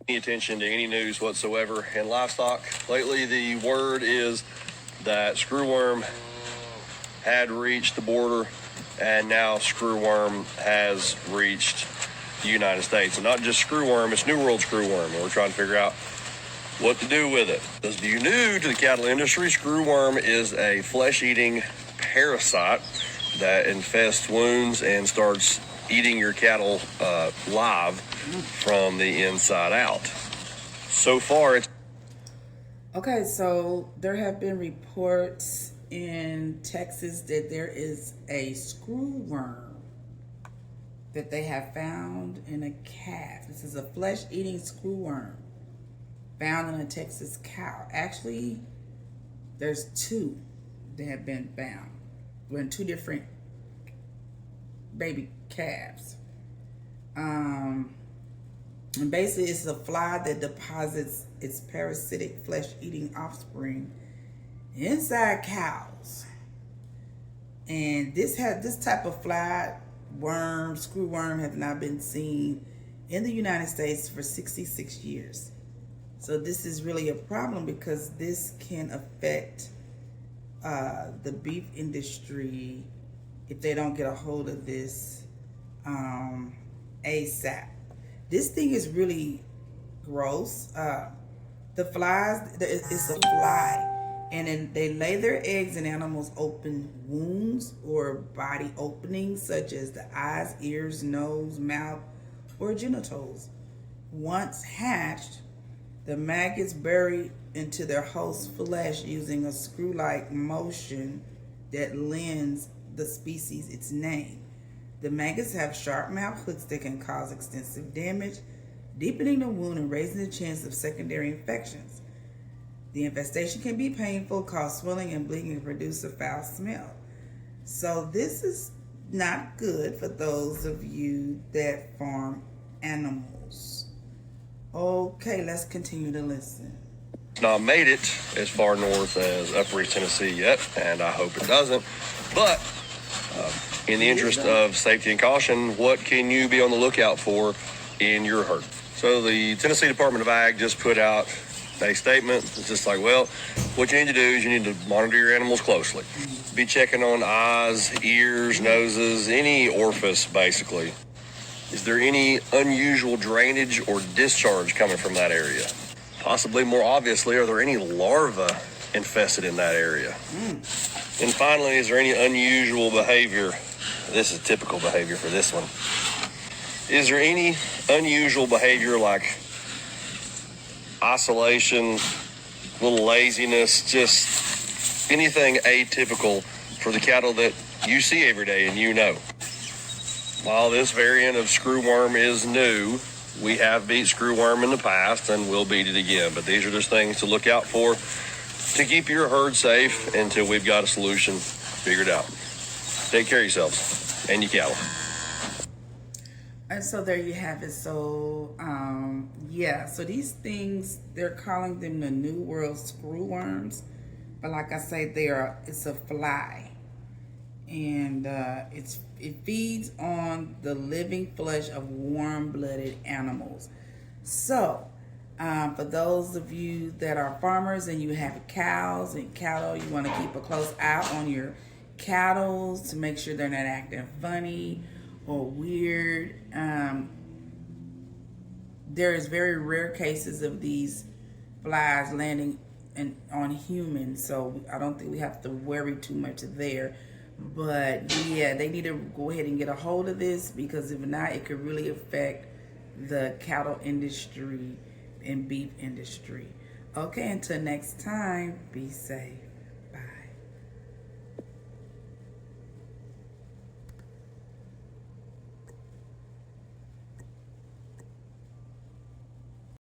Any attention to any news whatsoever in livestock. Lately, the word is that screwworm had reached the border, and now screwworm has reached the United States. And not just screwworm, it's New World screwworm, and we're trying to figure out what to do with it. As you new to the cattle industry, screwworm is a flesh-eating parasite that infests wounds and starts eating your cattle live from the inside out. So far, it's... Okay, so there have been reports in Texas that there is a screwworm that they have found in a calf. This is a flesh-eating screwworm found in a Texas cow. Actually, there's two that have been found. We're in two different baby calves. And basically it's a fly that deposits its parasitic flesh-eating offspring inside cows. And this type of fly worm, screwworm, have not been seen in the United States for 66 years. So this is really a problem because this can affect the beef industry if they don't get a hold of this ASAP. This thing is really gross. The flies, it's a fly, and then they lay their eggs in animals' open wounds or body openings, such as the eyes, ears, nose, mouth, or genitals. Once hatched, the maggots bury into their host's flesh using a screw-like motion that lends the species its name. The maggots have sharp mouth hooks that can cause extensive damage, deepening the wound and raising the chance of secondary infections. The infestation can be painful, cause swelling and bleeding, and produce a foul smell. So this is not good for those of you that farm animals. Okay, let's continue to listen. Not made it as far north as Upper East Tennessee yet, and I hope it doesn't. But in the interest of safety and caution, what can you be on the lookout for in your herd? So the Tennessee Department of Ag just put out a statement. It's just like, well, what you need to do is you need to monitor your animals closely. Be checking on eyes, ears, noses, any orifice, basically. Is there any unusual drainage or discharge coming from that area? Possibly more obviously, are there any larvae infested in that area? And finally, is there any unusual behavior? This is typical behavior for this one. Is there any unusual behavior like isolation, little laziness, just anything atypical for the cattle that you see every day and you know? While this variant of screwworm is new, we have beat screwworm in the past and will beat it again. But these are just things to look out for to keep your herd safe until we've got a solution figured out. Take care of yourselves and your cattle. And so there you have it. So yeah, so these things, they're calling them the New World screwworms, but like I say, it's a fly, and it feeds on the living flesh of warm-blooded animals. So for those of you that are farmers and you have cows and cattle, you want to keep a close eye on your cattle to make sure they're not acting funny or weird. There is very rare cases of these flies landing on humans, so I don't think we have to worry too much there. But yeah, they need to go ahead and get a hold of this, because if not, it could really affect the cattle industry and beef industry. Okay, until next time, be safe.